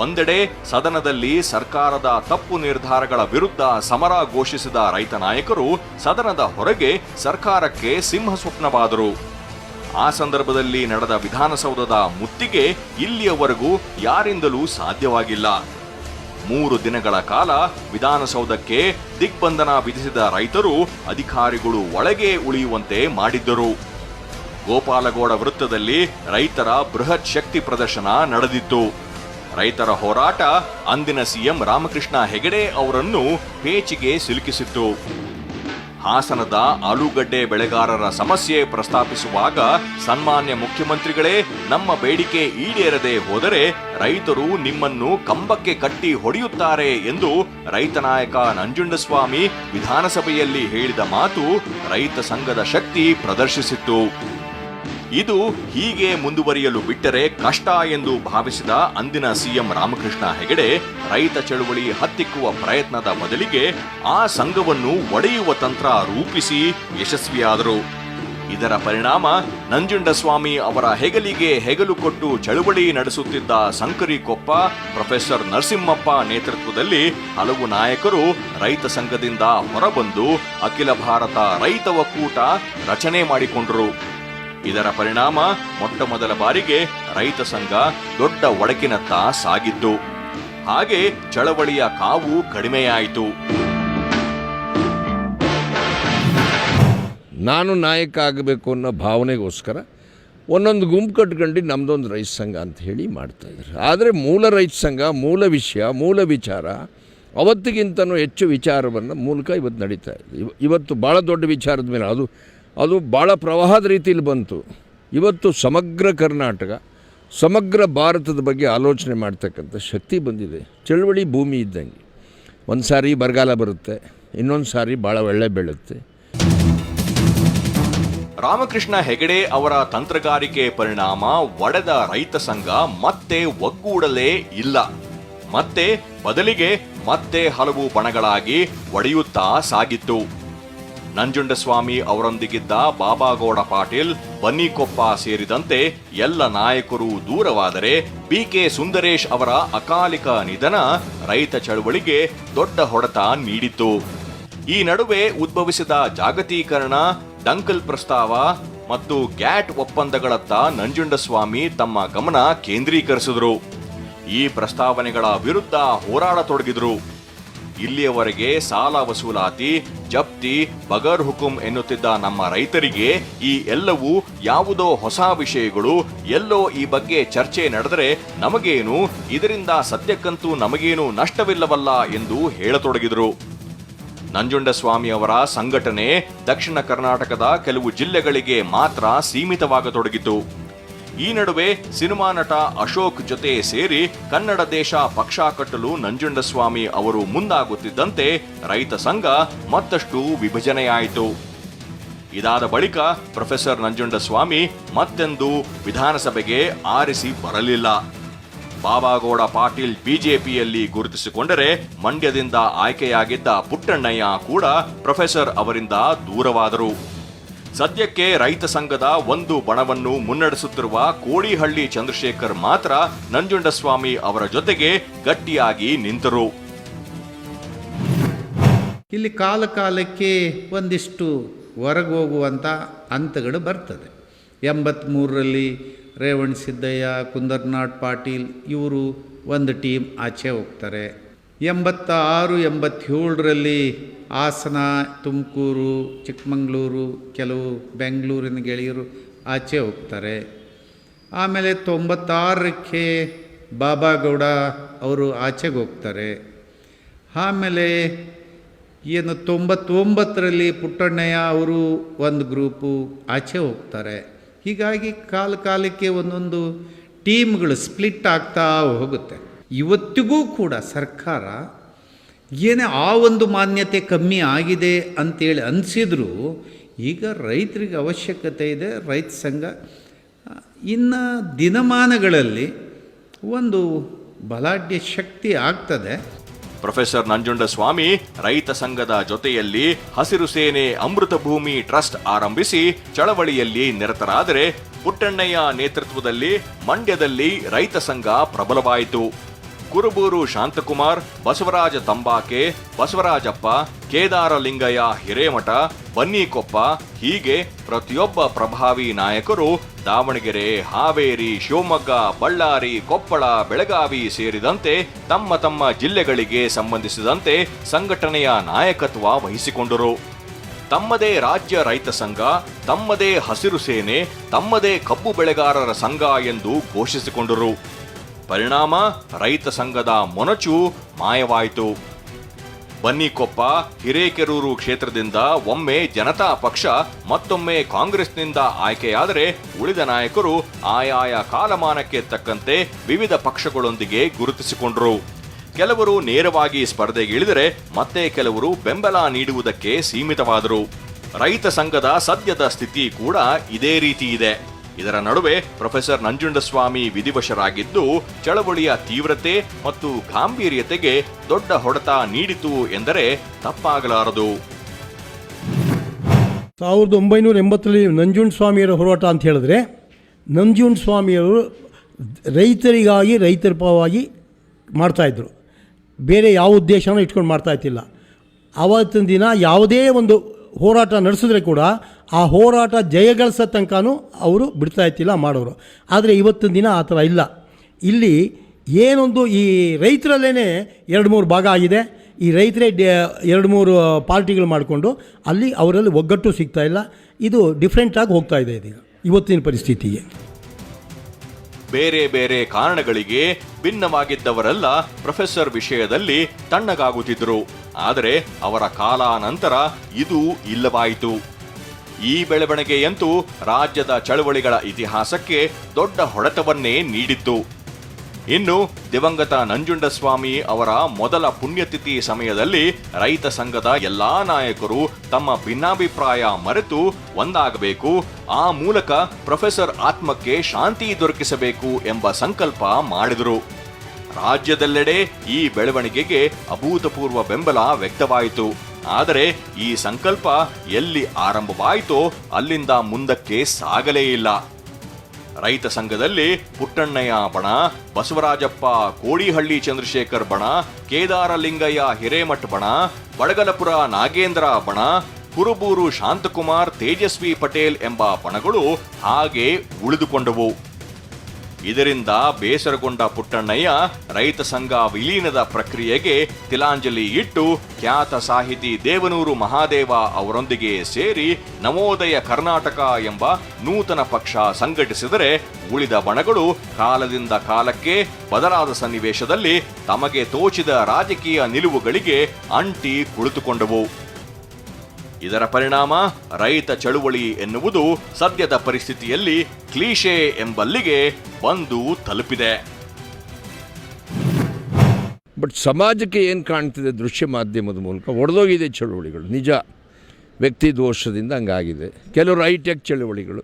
ಒಂದೆಡೆ ಸದನದಲ್ಲಿ ಸರ್ಕಾರದ ತಪ್ಪು ನಿರ್ಧಾರಗಳ ವಿರುದ್ಧ ಸಮರ ಘೋಷಿಸಿದ ರೈತ ನಾಯಕರು ಸದನದ ಹೊರಗೆ ಸರ್ಕಾರಕ್ಕೆ ಸಿಂಹ ಸ್ವಪ್ನವಾದರು. ಆ ಸಂದರ್ಭದಲ್ಲಿ ನಡೆದ ವಿಧಾನಸೌಧದ ಮುತ್ತಿಗೆ ಇಲ್ಲಿಯವರೆಗೂ ಯಾರಿಂದಲೂ ಸಾಧ್ಯವಾಗಿಲ್ಲ. 3 ದಿನಗಳ ಕಾಲ ವಿಧಾನಸೌಧಕ್ಕೆ ದಿಗ್ಬಂಧನ ವಿಧಿಸಿದ ರೈತರು ಅಧಿಕಾರಿಗಳು ಒಳಗೆ ಉಳಿಯುವಂತೆ ಮಾಡಿದ್ದರು. ಗೋಪಾಲಗೌಡ ವೃತ್ತದಲ್ಲಿ ರೈತರ ಬೃಹತ್ ಶಕ್ತಿ ಪ್ರದರ್ಶನ ನಡೆದಿತ್ತು. ರೈತರ ಹೋರಾಟ ಅಂದಿನ ಸಿಎಂ ರಾಮಕೃಷ್ಣ ಹೆಗಡೆ ಅವರನ್ನು ಪೇಚಿಗೆ ಸಿಲುಕಿಸಿತ್ತು. ಹಾಸನದ ಆಲೂಗಡ್ಡೆ ಬೆಳೆಗಾರರ ಸಮಸ್ಯೆ ಪ್ರಸ್ತಾಪಿಸುವಾಗ ಸನ್ಮಾನ್ಯ ಮುಖ್ಯಮಂತ್ರಿಗಳೇ, ನಮ್ಮ ಬೇಡಿಕೆ ಈಡೇರದೆ ಹೋದರೆ ರೈತರು ನಿಮ್ಮನ್ನು ಕಂಬಕ್ಕೆ ಕಟ್ಟಿ ಹೊಡೆಯುತ್ತಾರೆ ಎಂದು ರೈತ ನಾಯಕ ನಂಜುಂಡಸ್ವಾಮಿ ವಿಧಾನಸಭೆಯಲ್ಲಿ ಹೇಳಿದ ಮಾತು ರೈತ ಸಂಘದ ಶಕ್ತಿ ಪ್ರದರ್ಶಿಸಿತ್ತು. ಇದು ಹೀಗೆ ಮುಂದುವರಿಯಲು ಬಿಟ್ಟರೆ ಕಷ್ಟ ಎಂದು ಭಾವಿಸಿದ ಅಂದಿನ ಸಿಎಂ ರಾಮಕೃಷ್ಣ ಹೆಗಡೆ ರೈತ ಚಳುವಳಿ ಹತ್ತಿಕ್ಕುವ ಪ್ರಯತ್ನದ ಬದಲಿಗೆ ಆ ಸಂಘವನ್ನು ಒಡೆಯುವ ತಂತ್ರ ರೂಪಿಸಿ ಯಶಸ್ವಿಯಾದರು. ಇದರ ಪರಿಣಾಮ ನಂಜುಂಡಸ್ವಾಮಿ ಅವರ ಹೆಗಲಿಗೆ ಹೆಗಲು ಕೊಟ್ಟು ಚಳುವಳಿ ನಡೆಸುತ್ತಿದ್ದ ಸಂಕರಿಕೊಪ್ಪ ಪ್ರೊಫೆಸರ್ ನರಸಿಂಹಪ್ಪ ನೇತೃತ್ವದಲ್ಲಿ ಹಲವು ನಾಯಕರು ರೈತ ಸಂಘದಿಂದ ಹೊರಬಂದು ಅಖಿಲ ಭಾರತ ರೈತ ಒಕ್ಕೂಟ ರಚನೆ ಮಾಡಿಕೊಂಡರು. ಇದರ ಪರಿಣಾಮ ಮೊಟ್ಟಮೊದಲ ಬಾರಿಗೆ ರೈತ ಸಂಘ ದೊಡ್ಡ ಒಡಕಿನತ್ತ ಸಾಗಿದ್ದು. ಹಾಗೆ ಚಳವಳಿಯ ಕಾವು ಕಡಿಮೆಯಾಯಿತು. ನಾನು ನಾಯಕ ಆಗಬೇಕು ಅನ್ನೋ ಭಾವನೆಗೋಸ್ಕರ ಒಂದೊಂದು ಗುಂಪು ಕಟ್ಕೊಂಡು ನಮ್ಮದೊಂದು ರೈತ ಸಂಘ ಅಂತ ಹೇಳಿ ಮಾಡ್ತಾಯಿದ್ರು. ಆದರೆ ಮೂಲ ರೈತ ಸಂಘ, ಮೂಲ ವಿಷಯ, ಮೂಲ ವಿಚಾರ ಅವತ್ತಿಗಿಂತನೂ ಹೆಚ್ಚು ವಿಚಾರವನ್ನು ಮೂಲಕ ಇವತ್ತು ನಡೀತಾ ಇದೆ. ಇವತ್ತು ಭಾಳ ದೊಡ್ಡ ವಿಚಾರದ ಮೇಲೆ ಅದು ಭಾಳ ಪ್ರವಾಹದ ರೀತಿಯಲ್ಲಿ ಬಂತು. ಇವತ್ತು ಸಮಗ್ರ ಕರ್ನಾಟಕ, ಸಮಗ್ರ ಭಾರತದ ಬಗ್ಗೆ ಆಲೋಚನೆ ಮಾಡ್ತಕ್ಕಂಥ ಶಕ್ತಿ ಬಂದಿದೆ. ಚಳುವಳಿ ಭೂಮಿ ಇದ್ದಂಗೆ, ಒಂದು ಸಾರಿ ಬರಗಾಲ ಬರುತ್ತೆ, ಇನ್ನೊಂದು ಸಾರಿ ಭಾಳ ಒಳ್ಳೆ ಬೆಳುತ್ತೆ. ರಾಮಕೃಷ್ಣ ಹೆಗಡೆ ಅವರ ತಂತ್ರಗಾರಿಕೆ ಪರಿಣಾಮ ಒಡೆದ ರೈತ ಸಂಘ ಮತ್ತೆ ಒಗ್ಗೂಡಲೇ ಇಲ್ಲ. ಬದಲಿಗೆ ಮತ್ತೆ ಹಲವು ಬಣಗಳಾಗಿ ಒಡೆಯುತ್ತಾ ಸಾಗಿತ್ತು. ನಂಜುಂಡಸ್ವಾಮಿ ಅವರೊಂದಿಗಿದ್ದ ಬಾಬಾಗೌಡ ಪಾಟೀಲ್, ಬನ್ನಿಕೊಪ್ಪ ಸೇರಿದಂತೆ ಎಲ್ಲ ನಾಯಕರು ದೂರವಾದರೆ ಬಿಕೆ ಸುಂದರೇಶ್ ಅವರ ಅಕಾಲಿಕ ನಿಧನ ರೈತ ಚಳವಳಿಗೆ ದೊಡ್ಡ ಹೊಡೆತ ನೀಡಿತ್ತು. ಈ ನಡುವೆ ಉದ್ಭವಿಸಿದ ಜಾಗತೀಕರಣ, ಡಂಕಲ್ ಪ್ರಸ್ತಾವ ಮತ್ತು ಗ್ಯಾಟ್ ಒಪ್ಪಂದಗಳತ್ತ ನಂಜುಂಡಸ್ವಾಮಿ ತಮ್ಮ ಗಮನ ಕೇಂದ್ರೀಕರಿಸಿದರು. ಈ ಪ್ರಸ್ತಾವನೆಗಳ ವಿರುದ್ಧ ಹೋರಾಡತೊಡಗಿದ್ರು. ಇಲ್ಲಿಯವರೆಗೆ ಸಾಲ ವಸೂಲಾತಿ, ಜಪ್ತಿ, ಬಗರ್ ಹುಕುಂ ಎನ್ನುತ್ತಿದ್ದ ನಮ್ಮ ರೈತರಿಗೆ ಈ ಎಲ್ಲವೂ ಯಾವುದೋ ಹೊಸ ವಿಷಯಗಳು, ಎಲ್ಲೋ ಈ ಬಗ್ಗೆ ಚರ್ಚೆ ನಡೆದರೆ ನಮಗೇನು, ಇದರಿಂದ ಸದ್ಯಕ್ಕಂತೂ ನಮಗೇನು ನಷ್ಟವಿಲ್ಲವಲ್ಲ ಎಂದು ಹೇಳತೊಡಗಿದ್ರು. ನಂಜುಂಡಸ್ವಾಮಿ ಅವರ ಸಂಘಟನೆ ದಕ್ಷಿಣ ಕರ್ನಾಟಕದ ಕೆಲವು ಜಿಲ್ಲೆಗಳಿಗೆ ಮಾತ್ರ ಸೀಮಿತವಾಗತೊಡಗಿತು. ಈ ನಡುವೆ ಸಿನಿಮಾ ನಟ ಅಶೋಕ್ ಜೊತೆ ಸೇರಿ ಕನ್ನಡ ದೇಶ ಪಕ್ಷ ಕಟ್ಟಲು ನಂಜುಂಡಸ್ವಾಮಿ ಅವರು ಮುಂದಾಗುತ್ತಿದ್ದಂತೆ ರೈತ ಸಂಘ ಮತ್ತಷ್ಟು ವಿಭಜನೆಯಾಯಿತು. ಇದಾದ ಬಳಿಕ ಪ್ರೊಫೆಸರ್ ನಂಜುಂಡಸ್ವಾಮಿ ಮತ್ತೆಂದು ವಿಧಾನಸಭೆಗೆ ಆರಿಸಿ ಬರಲಿಲ್ಲ. ಬಾಬಾಗೌಡ ಪಾಟೀಲ್ ಬಿಜೆಪಿಯಲ್ಲಿ ಗುರುತಿಸಿಕೊಂಡರೆ ಮಂಡ್ಯದಿಂದ ಆಯ್ಕೆಯಾಗಿದ್ದ ಪುಟ್ಟಣ್ಣಯ್ಯ ಕೂಡ ಪ್ರೊಫೆಸರ್ ಅವರಿಂದ ದೂರವಾದರು. ಸದ್ಯಕ್ಕೆ ರೈತ ಸಂಘದ ಒಂದು ಬಣವನ್ನು ಮುನ್ನಡೆಸುತ್ತಿರುವ ಕೋಡಿಹಳ್ಳಿ ಚಂದ್ರಶೇಖರ್ ಮಾತ್ರ ನಂಜುಂಡಸ್ವಾಮಿ ಅವರ ಜೊತೆಗೆ ಗಟ್ಟಿಯಾಗಿ ನಿಂತರು. ಇಲ್ಲಿ ಕಾಲಕ್ಕೆ ಒಂದಿಷ್ಟು ಹೊರಗೆ ಹೋಗುವಂಥ ಹಂತಗಳು ಬರ್ತದೆ. 83ರಲ್ಲಿ ರೇವಣ್ ಸಿದ್ದಯ್ಯ, ಕುಂದರ್ನಾಡ್ ಪಾಟೀಲ್ ಇವರು ಒಂದು ಟೀಮ್ ಆಚೆ ಹೋಗ್ತಾರೆ. 86, 87ರಲ್ಲಿ ಹಾಸನ, ತುಮಕೂರು, ಚಿಕ್ಕಮಗಳೂರು, ಕೆಲವು ಬೆಂಗಳೂರಿನ ಗೆಳೆಯರು ಆಚೆ ಹೋಗ್ತಾರೆ. ಆಮೇಲೆ 96ಕ್ಕೆ ಬಾಬಾಗೌಡ ಅವರು ಆಚೆಗೆ ಹೋಗ್ತಾರೆ. ಆಮೇಲೆ 99ರಲ್ಲಿ ಪುಟ್ಟಣ್ಣಯ್ಯ ಅವರು ಒಂದು ಗ್ರೂಪು ಆಚೆ ಹೋಗ್ತಾರೆ. ಹೀಗಾಗಿ ಕಾಲಕ್ಕೆ ಒಂದೊಂದು ಟೀಮ್ಗಳು ಸ್ಪ್ಲಿಟ್ ಆಗ್ತಾ ಹೋಗುತ್ತೆ. ಇವತ್ತಿಗೂ ಕೂಡ ಸರ್ಕಾರ ಏನೇ ಆ ಒಂದು ಮಾನ್ಯತೆ ಕಮ್ಮಿ ಆಗಿದೆ ಅಂತೇಳಿ ಅನಿಸಿದ್ರು ಈಗ ರೈತರಿಗೆ ಅವಶ್ಯಕತೆ ಇದೆ. ರೈತ ಸಂಘ ಇನ್ನು ದಿನಮಾನಗಳಲ್ಲಿ ಒಂದು ಬಲಾಢ್ಯ ಶಕ್ತಿ ಆಗ್ತದೆ. ಪ್ರೊಫೆಸರ್ ನಂಜುಂಡಸ್ವಾಮಿ ರೈತ ಸಂಘದ ಜೊತೆಯಲ್ಲಿ ಹಸಿರು ಸೇನೆ ಅಮೃತ ಭೂಮಿ ಟ್ರಸ್ಟ್ ಆರಂಭಿಸಿ ಚಳವಳಿಯಲ್ಲಿ ನಿರತರಾದರೆ, ಪುಟ್ಟಣ್ಣಯ್ಯ ನೇತೃತ್ವದಲ್ಲಿ ಮಂಡ್ಯದಲ್ಲಿ ರೈತ ಸಂಘ ಪ್ರಬಲವಾಯಿತು. ಕುರುಬೂರು ಶಾಂತಕುಮಾರ್, ಬಸವರಾಜ ತಂಬಾಕೆ, ಬಸವರಾಜಪ್ಪ, ಕೇದಾರಲಿಂಗಯ್ಯ ಹಿರೇಮಠ, ಬನ್ನಿಕೊಪ್ಪ ಹೀಗೆ ಪ್ರತಿಯೊಬ್ಬ ಪ್ರಭಾವಿ ನಾಯಕರು ದಾವಣಗೆರೆ, ಹಾವೇರಿ, ಶಿವಮೊಗ್ಗ, ಬಳ್ಳಾರಿ, ಕೊಪ್ಪಳ, ಬೆಳಗಾವಿ ಸೇರಿದಂತೆ ತಮ್ಮ ತಮ್ಮ ಜಿಲ್ಲೆಗಳಿಗೆ ಸಂಬಂಧಿಸಿದಂತೆ ಸಂಘಟನೆಯ ನಾಯಕತ್ವ ವಹಿಸಿಕೊಂಡರು. ತಮ್ಮದೇ ರಾಜ್ಯ ರೈತ ಸಂಘ, ತಮ್ಮದೇ ಹಸಿರು ಸೇನೆ, ತಮ್ಮದೇ ಕಬ್ಬು ಬೆಳೆಗಾರರ ಸಂಘ ಎಂದು ಘೋಷಿಸಿಕೊಂಡರು. ಪರಿಣಾಮ ರೈತ ಸಂಘದ ಮೊನಚು ಮಾಯವಾಯಿತು. ಬನ್ನಿಕೊಪ್ಪ, ಹಿರೇಕೆರೂರು ಕ್ಷೇತ್ರದಿಂದ ಒಮ್ಮೆ ಜನತಾ ಪಕ್ಷ, ಮತ್ತೊಮ್ಮೆ ಕಾಂಗ್ರೆಸ್ನಿಂದ ಆಯ್ಕೆಯಾದರೆ ಉಳಿದ ನಾಯಕರು ಆಯಾಯ ಕಾಲಮಾನಕ್ಕೆ ತಕ್ಕಂತೆ ವಿವಿಧ ಪಕ್ಷಗಳೊಂದಿಗೆ ಗುರುತಿಸಿಕೊಂಡರು. ಕೆಲವರು ನೇರವಾಗಿ ಸ್ಪರ್ಧೆಗಿಳಿದರೆ ಮತ್ತೆ ಕೆಲವರು ಬೆಂಬಲ ನೀಡುವುದಕ್ಕೆ ಸೀಮಿತವಾದರು. ರೈತ ಸಂಘದ ಸದ್ಯದ ಸ್ಥಿತಿ ಕೂಡ ಇದೇ ರೀತಿ ಇದೆ. ಇದರ ನಡುವೆ ಪ್ರೊಫೆಸರ್ ನಂಜುಂಡಸ್ವಾಮಿ ವಿಧಿವಶರಾಗಿದ್ದು ಚಳವಳಿಯ ತೀವ್ರತೆ ಮತ್ತು ಗಾಂಭೀರ್ಯತೆಗೆ ದೊಡ್ಡ ಹೊಡೆತ ನೀಡಿತು ಎಂದರೆ ತಪ್ಪಾಗಲಾರದು. 1980ರಲ್ಲಿ ನಂಜುಂಡಸ್ವಾಮಿಯವರ ಹೋರಾಟ ಅಂತ ಹೇಳಿದ್ರೆ, ನಂಜುಂಡಸ್ವಾಮಿಯವರು ರೈತರಿಗಾಗಿ ರೈತರ ಪರವಾಗಿ ಮಾಡ್ತಾಯಿದ್ರು. ಬೇರೆ ಯಾವ ಉದ್ದೇಶನೂ ಇಟ್ಕೊಂಡು ಮಾಡ್ತಾಯಿದ್ದಿಲ್ಲ. ಆವತ್ತಿನ ದಿನ ಯಾವುದೇ ಒಂದು ಹೋರಾಟ ನಡೆಸಿದ್ರೆ ಕೂಡ ಆ ಹೋರಾಟ ಜಯಗಳಿಸೋ ತನಕನೂ ಅವರು ಬಿಡ್ತಾ ಇತ್ತಿಲ್ಲ ಮಾಡೋರು. ಆದರೆ ಇವತ್ತಿನ ದಿನ ಆ ಥರ ಇಲ್ಲ. ಇಲ್ಲಿ ಏನೊಂದು ಈ ರೈತರಲ್ಲೇ 2-3 ಭಾಗ ಆಗಿದೆ. ಈ ರೈತರೇ 2-3 ಪಾರ್ಟಿಗಳು ಮಾಡಿಕೊಂಡು ಅಲ್ಲಿ ಅವರಲ್ಲಿ ಒಗ್ಗಟ್ಟು ಸಿಗ್ತಾ ಇಲ್ಲ. ಇದು ಡಿಫ್ರೆಂಟಾಗಿ ಹೋಗ್ತಾ ಇದೆ ಇದೀಗ ಇವತ್ತಿನ ಪರಿಸ್ಥಿತಿಗೆ. ಬೇರೆ ಬೇರೆ ಕಾರಣಗಳಿಗೆ ಭಿನ್ನವಾಗಿದ್ದವರೆಲ್ಲ ಪ್ರೊಫೆಸರ್ ವಿಷಯದಲ್ಲಿ ತಣ್ಣಗಾಗುತ್ತಿದ್ದರು. ಆದರೆ ಅವರ ಕಾಲಾನಂತರ ಇದು ಇಲ್ಲವಾಯಿತು. ಈ ಬೆಳವಣಿಗೆಯಂತೂ ರಾಜ್ಯದ ಚಳವಳಿಗಳ ಇತಿಹಾಸಕ್ಕೆ ದೊಡ್ಡ ಹೊಡೆತವನ್ನೇ ನೀಡಿತ್ತು. ಇನ್ನು ದಿವಂಗತ ನಂಜುಂಡಸ್ವಾಮಿ ಅವರ ಮೊದಲ ಪುಣ್ಯತಿಥಿ ಸಮಯದಲ್ಲಿ ರೈತ ಸಂಘದ ಎಲ್ಲಾ ನಾಯಕರು ತಮ್ಮ ಭಿನ್ನಾಭಿಪ್ರಾಯ ಮರೆತು ಒಂದಾಗಬೇಕು, ಆ ಮೂಲಕ ಪ್ರೊಫೆಸರ್ ಆತ್ಮಕ್ಕೆ ಶಾಂತಿ ದೊರಕಿಸಬೇಕು ಎಂಬ ಸಂಕಲ್ಪ ಮಾಡಿದರು. ರಾಜ್ಯದೆಲ್ಲೆಡೆ ಈ ಬೆಳವಣಿಗೆಗೆ ಅಭೂತಪೂರ್ವ ಬೆಂಬಲ ವ್ಯಕ್ತವಾಯಿತು. ಆದರೆ ಈ ಸಂಕಲ್ಪ ಎಲ್ಲಿ ಆರಂಭವಾಯಿತೋ ಅಲ್ಲಿಂದ ಮುಂದಕ್ಕೆ ಸಾಗಲೇ ಇಲ್ಲ. ರೈತ ಸಂಘದಲ್ಲಿ ಪುಟ್ಟಣ್ಣಯ್ಯ ಬಣ, ಬಸವರಾಜಪ್ಪ ಕೋಡಿಹಳ್ಳಿ ಚಂದ್ರಶೇಖರ್ ಬಣ, ಕೇದಾರಲಿಂಗಯ್ಯ ಹಿರೇಮಠ್ ಬಣ, ಬಡಗಲಪುರ ನಾಗೇಂದ್ರ ಬಣ, ಕುರುಬೂರು ಶಾಂತಕುಮಾರ್, ತೇಜಸ್ವಿ ಪಟೇಲ್ ಎಂಬ ಬಣಗಳು ಹಾಗೆ ಉಳಿದುಕೊಂಡವು. ಇದರಿಂದ ಬೇಸರಗೊಂಡ ಪುಟ್ಟಣ್ಣಯ್ಯ ರೈತ ಸಂಘ ವಿಲೀನದ ಪ್ರಕ್ರಿಯೆಗೆ ತಿಲಾಂಜಲಿ ಇಟ್ಟು ಖ್ಯಾತ ಸಾಹಿತಿ ದೇವನೂರು ಮಹಾದೇವ ಅವರೊಂದಿಗೆ ಸೇರಿ ನವೋದಯ ಕರ್ನಾಟಕ ಎಂಬ ನೂತನ ಪಕ್ಷ ಸಂಘಟಿಸಿದರೆ, ಉಳಿದ ಬಣಗಳು ಕಾಲದಿಂದ ಕಾಲಕ್ಕೆ ಬದಲಾದ ಸನ್ನಿವೇಶದಲ್ಲಿ ತಮಗೆ ತೋಚಿದ ರಾಜಕೀಯ ನಿಲುವುಗಳಿಗೆ ಅಂಟಿ ಕುಳಿತುಕೊಂಡವು. ಇದರ ಪರಿಣಾಮ ರೈತ ಚಳುವಳಿ ಎನ್ನುವುದು ಸದ್ಯದ ಪರಿಸ್ಥಿತಿಯಲ್ಲಿ ಕ್ಲೀಶೆ ಎಂಬಲ್ಲಿಗೆ ಬಂದು ತಲುಪಿದೆ. ಬಟ್ ಸಮಾಜಕ್ಕೆ ಏನು ಕಾಣ್ತಿದೆ ದೃಶ್ಯ ಮಾಧ್ಯಮದ ಮೂಲಕ ಒಡೆದೋಗಿದೆ ಚಳುವಳಿಗಳು. ನಿಜ, ವ್ಯಕ್ತಿ ದೋಷದಿಂದ ಹಂಗಾಗಿದೆ. ಕೆಲವರು ಹೈಟೆಕ್ ಚಳುವಳಿಗಳು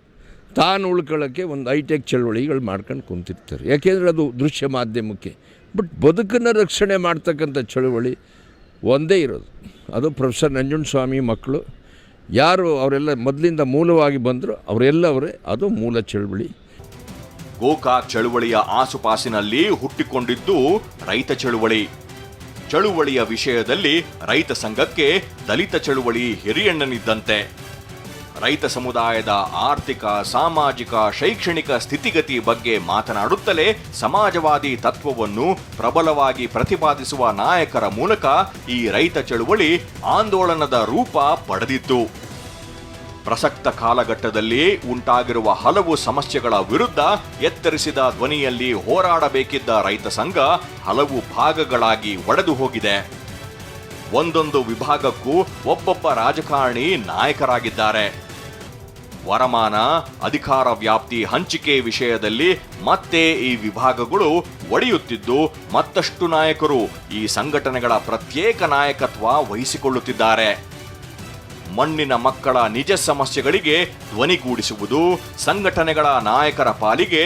ತಾನು ಉಳ್ಕೊಳ್ಳೋಕ್ಕೆ ಒಂದು ಹೈಟೆಕ್ ಚಳುವಳಿಗಳು ಮಾಡ್ಕೊಂಡು ಕುಂತಿರ್ತಾರೆ, ಯಾಕೆಂದರೆ ಅದು ದೃಶ್ಯ ಮಾಧ್ಯಮಕ್ಕೆ. ಬಟ್ ಬದುಕನ್ನು ರಕ್ಷಣೆ ಮಾಡ್ತಕ್ಕಂಥ ಚಳುವಳಿ ಒಂದೇ ಇರೋದು, ಅದು ಪ್ರೊಫೆಸರ್ ನಂಜುಂಡಸ್ವಾಮಿ ಮಕ್ಕಳು ಯಾರು ಅವರೆಲ್ಲ ಮೊದಲಿಂದ ಮೂಲವಾಗಿ ಬಂದರು ಅವರೆಲ್ಲವರೇ ಅದು ಮೂಲ ಚಳುವಳಿ. ಗೋಕಾಕ್ ಚಳುವಳಿಯ ಆಸುಪಾಸಿನಲ್ಲಿ ಹುಟ್ಟಿಕೊಂಡಿದ್ದು ರೈತ ಚಳುವಳಿ. ಚಳುವಳಿಯ ವಿಷಯದಲ್ಲಿ ರೈತ ಸಂಘಕ್ಕೆ ದಲಿತ ಚಳುವಳಿ ಹಿರಿಯಣ್ಣನಿದ್ದಂತೆ. ರೈತ ಸಮುದಾಯದ ಆರ್ಥಿಕ, ಸಾಮಾಜಿಕ, ಶೈಕ್ಷಣಿಕ ಸ್ಥಿತಿಗತಿ ಬಗ್ಗೆ ಮಾತನಾಡುತ್ತಲೇ ಸಮಾಜವಾದಿ ತತ್ವವನ್ನು ಪ್ರಬಲವಾಗಿ ಪ್ರತಿಪಾದಿಸುವ ನಾಯಕರ ಮೂಲಕ ಈ ರೈತ ಚಳುವಳಿ ಆಂದೋಲನದ ರೂಪ ಪಡೆದಿತ್ತು. ಪ್ರಸಕ್ತ ಕಾಲಘಟ್ಟದಲ್ಲಿ ಉಂಟಾಗಿರುವ ಹಲವು ಸಮಸ್ಯೆಗಳ ವಿರುದ್ಧ ಎತ್ತರಿಸಿದ ಧ್ವನಿಯಲ್ಲಿ ಹೋರಾಡಬೇಕಿದ್ದ ರೈತ ಸಂಘ ಹಲವು ಭಾಗಗಳಾಗಿ ಒಡೆದು ಹೋಗಿದೆ. ಒಂದೊಂದು ವಿಭಾಗಕ್ಕೂ ಒಬ್ಬೊಬ್ಬ ರಾಜಕಾರಣಿ ನಾಯಕರಾಗಿದ್ದಾರೆ. ವರಮಾನ, ಅಧಿಕಾರ ವ್ಯಾಪ್ತಿ ಹಂಚಿಕೆ ವಿಷಯದಲ್ಲಿ ಮತ್ತೆ ಈ ವಿಭಾಗಗಳು ಒಡೆಯುತ್ತಿದ್ದು, ಮತ್ತಷ್ಟು ನಾಯಕರು ಈ ಸಂಘಟನೆಗಳ ಪ್ರತ್ಯೇಕ ನಾಯಕತ್ವ ವಹಿಸಿಕೊಳ್ಳುತ್ತಿದ್ದಾರೆ. ಮಣ್ಣಿನ ಮಕ್ಕಳ ನಿಜ ಸಮಸ್ಯೆಗಳಿಗೆ ಧ್ವನಿಗೂಡಿಸುವುದು ಸಂಘಟನೆಗಳ ನಾಯಕರ ಪಾಲಿಗೆ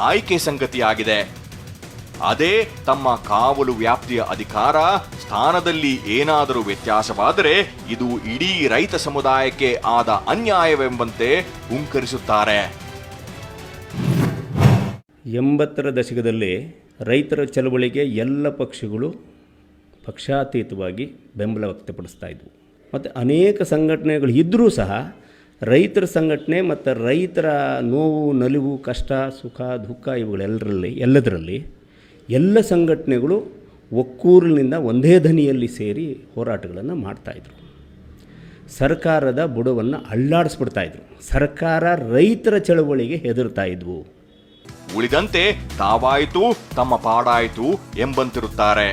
ಆಯ್ಕೆ ಸಂಗತಿಯಾಗಿದೆ. ಅದೇ ತಮ್ಮ ಕಾವಲು ವ್ಯಾಪ್ತಿಯ ಅಧಿಕಾರ ಸ್ಥಾನದಲ್ಲಿ ಏನಾದರೂ ವ್ಯತ್ಯಾಸವಾದರೆ ಇದು ಇಡೀ ರೈತ ಸಮುದಾಯಕ್ಕೆ ಆದ ಅನ್ಯಾಯವೆಂಬಂತೆ ಹುಂಕರಿಸುತ್ತಾರೆ. 80ರ ದಶಕದಲ್ಲಿ ರೈತರ ಚಳವಳಿಗೆ ಎಲ್ಲ ಪಕ್ಷಗಳು ಪಕ್ಷಾತೀತವಾಗಿ ಬೆಂಬಲ ವ್ಯಕ್ತಪಡಿಸ್ತಾ ಇದ್ವು. ಮತ್ತು ಅನೇಕ ಸಂಘಟನೆಗಳು ಇದ್ದರೂ ಸಹ ರೈತರ ಸಂಘಟನೆ ಮತ್ತು ರೈತರ ನೋವು, ನಲಿವು, ಕಷ್ಟ, ಸುಖ, ದುಃಖ ಎಲ್ಲದರಲ್ಲಿ ಎಲ್ಲ ಸಂಘಟನೆಗಳು ಒಕ್ಕೂರಿನಿಂದ ಒಂದೇ ಧನಿಯಲ್ಲಿ ಸೇರಿ ಹೋರಾಟಗಳನ್ನು ಮಾಡ್ತಾಯಿದ್ರು. ಸರ್ಕಾರದ ಬುಡವನ್ನು ಅಳ್ಳಾಡಿಸ್ಬಿಡ್ತಾಯಿದ್ರು. ಸರ್ಕಾರ ರೈತರ ಚಳವಳಿಗೆ ಹೆದರ್ತಾ ಇದ್ವು. ಉಳಿದಂತೆ ತಾವಾಯಿತು ತಮ್ಮ ಪಾಡಾಯಿತು ಎಂಬಂತಿರುತ್ತಾರೆ.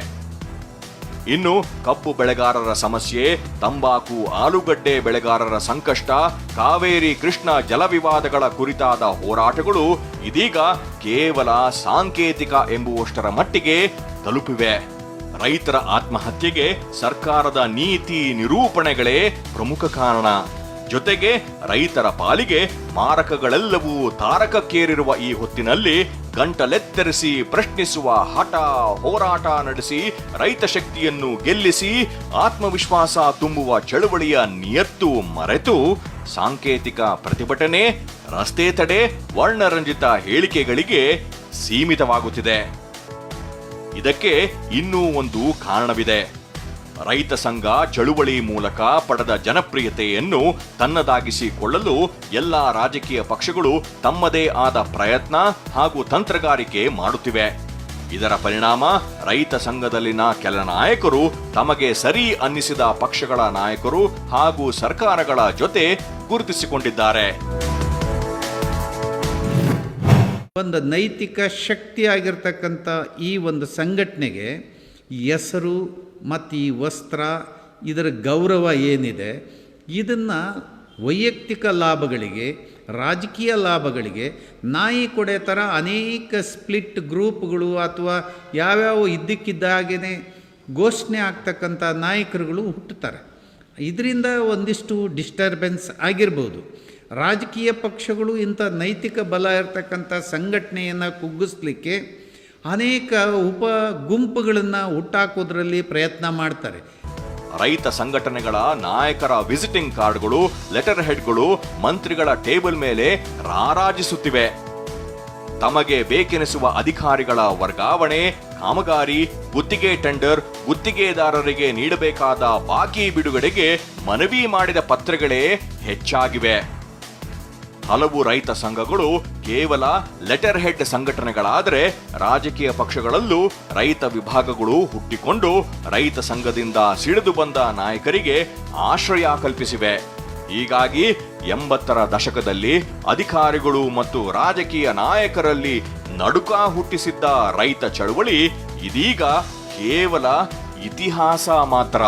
ಇನ್ನು ಕಬ್ಬು ಬೆಳೆಗಾರರ ಸಮಸ್ಯೆ, ತಂಬಾಕು, ಆಲೂಗಡ್ಡೆ ಬೆಳೆಗಾರರ ಸಂಕಷ್ಟ, ಕಾವೇರಿ ಕೃಷ್ಣ ಜಲವಿವಾದಗಳ ಕುರಿತಾದ ಹೋರಾಟಗಳು ಇದೀಗ ಕೇವಲ ಸಾಂಕೇತಿಕ ಎಂಬುವಷ್ಟರ ಮಟ್ಟಿಗೆ ತಲುಪಿವೆ. ರೈತರ ಆತ್ಮಹತ್ಯೆಗೆ ಸರ್ಕಾರದ ನೀತಿ ನಿರೂಪಣೆಗಳೇ ಪ್ರಮುಖ ಕಾರಣ. ಜೊತೆಗೆ ರೈತರ ಪಾಲಿಗೆ ಮಾರಕಗಳೆಲ್ಲವೂ ತಾರಕಕ್ಕೇರಿರುವ ಈ ಹೊತ್ತಿನಲ್ಲಿ ಗಂಟಲೆತ್ತರಿಸಿ ಪ್ರಶ್ನಿಸುವ ಹಠ, ಹೋರಾಟ ನಡೆಸಿ ರೈತ ಶಕ್ತಿಯನ್ನು ಗೆಲ್ಲಿಸಿ ಆತ್ಮವಿಶ್ವಾಸ ತುಂಬುವ ಚಳುವಳಿಯ ನಿಯತ್ತು ಮರೆತು ಸಾಂಕೇತಿಕ ಪ್ರತಿಭಟನೆ, ರಸ್ತೆ ತಡೆ, ವರ್ಣರಂಜಿತ ಹೇಳಿಕೆಗಳಿಗೆ ಸೀಮಿತವಾಗುತ್ತಿದೆ. ಇದಕ್ಕೆ ಇನ್ನೂ ಒಂದು ಕಾರಣವಿದೆ. ರೈತ ಸಂಘ ಚಳುವಳಿ ಮೂಲಕ ಪಡೆದ ಜನಪ್ರಿಯತೆಯನ್ನು ತನ್ನದಾಗಿಸಿಕೊಳ್ಳಲು ಎಲ್ಲ ರಾಜಕೀಯ ಪಕ್ಷಗಳು ತಮ್ಮದೇ ಆದ ಪ್ರಯತ್ನ ಹಾಗೂ ತಂತ್ರಗಾರಿಕೆ ಮಾಡುತ್ತಿವೆ. ಇದರ ಪರಿಣಾಮ ರೈತ ಸಂಘದಲ್ಲಿನ ಕೆಲ ನಾಯಕರು ತಮಗೆ ಸರಿ ಅನ್ನಿಸಿದ ಪಕ್ಷಗಳ ನಾಯಕರು ಹಾಗೂ ಸರ್ಕಾರಗಳ ಜೊತೆ ಗುರುತಿಸಿಕೊಂಡಿದ್ದಾರೆ. ಒಂದು ನೈತಿಕ ಶಕ್ತಿಯಾಗಿರ್ತಕ್ಕಂಥ ಈ ಒಂದು ಸಂಘಟನೆಗೆ ಹೆಸರು ಮತ್ತು ಈ ವಸ್ತ್ರ, ಇದರ ಗೌರವ ಏನಿದೆ, ಇದನ್ನು ವೈಯಕ್ತಿಕ ಲಾಭಗಳಿಗೆ, ರಾಜಕೀಯ ಲಾಭಗಳಿಗೆ ನಾಯಿ ಕೊಡೆ ಥರ ಅನೇಕ ಸ್ಪ್ಲಿಟ್ ಗ್ರೂಪ್ಗಳು ಅಥವಾ ಯಾವ್ಯಾವ ಇದ್ದಕ್ಕಿದ್ದಾಗೇ ಘೋಷಣೆ ಆಗ್ತಕ್ಕಂಥ ನಾಯಕರುಗಳು ಹುಟ್ಟುತ್ತಾರೆ. ಇದರಿಂದ ಒಂದಿಷ್ಟು ಡಿಸ್ಟರ್ಬೆನ್ಸ್ ಆಗಿರ್ಬೋದು. ರಾಜಕೀಯ ಪಕ್ಷಗಳು ಇಂಥ ನೈತಿಕ ಬಲ ಇರತಕ್ಕಂಥ ಸಂಘಟನೆಯನ್ನು ಕುಗ್ಗಿಸ್ಲಿಕ್ಕೆ ಅನೇಕ ಉಪ ಗುಂಪುಗಳನ್ನು ಹುಟ್ಟಾಕೋದ್ರಲ್ಲಿ ಪ್ರಯತ್ನ ಮಾಡ್ತಾರೆ. ರೈತ ಸಂಘಟನೆಗಳ ನಾಯಕರ ವಿಸಿಟಿಂಗ್ ಕಾರ್ಡ್ಗಳು, ಲೆಟರ್ ಹೆಡ್ಗಳು ಮಂತ್ರಿಗಳ ಟೇಬಲ್ ಮೇಲೆ ರಾರಾಜಿಸುತ್ತಿವೆ. ತಮಗೆ ಬೇಕೆನಿಸುವ ಅಧಿಕಾರಿಗಳ ವರ್ಗಾವಣೆ, ಕಾಮಗಾರಿ, ಗುತ್ತಿಗೆ ಟೆಂಡರ್, ಗುತ್ತಿಗೆದಾರರಿಗೆ ನೀಡಬೇಕಾದ ಬಾಕಿ ಬಿಡುಗಡೆಗೆ ಮನವಿ ಮಾಡಿದ ಪತ್ರಗಳೇ ಹೆಚ್ಚಾಗಿವೆ. ಹಲವು ರೈತ ಸಂಘಗಳು ಕೇವಲ ಲೆಟರ್ ಹೆಡ್ ಸಂಘಟನೆಗಳಾದರೆ ರಾಜಕೀಯ ಪಕ್ಷಗಳಲ್ಲೂ ರೈತ ವಿಭಾಗಗಳು ಹುಟ್ಟಿಕೊಂಡು ರೈತ ಸಂಘದಿಂದ ಸಿಡಿದು ಬಂದ ನಾಯಕರಿಗೆ ಆಶ್ರಯ ಕಲ್ಪಿಸಿವೆ. ಹೀಗಾಗಿ 80ರ ದಶಕದಲ್ಲಿ ಅಧಿಕಾರಿಗಳು ಮತ್ತು ರಾಜಕೀಯ ನಾಯಕರಲ್ಲಿ ನಡುಕ ಹುಟ್ಟಿಸಿದ್ದ ರೈತ ಚಳವಳಿ ಇದೀಗ ಕೇವಲ ಇತಿಹಾಸ ಮಾತ್ರ.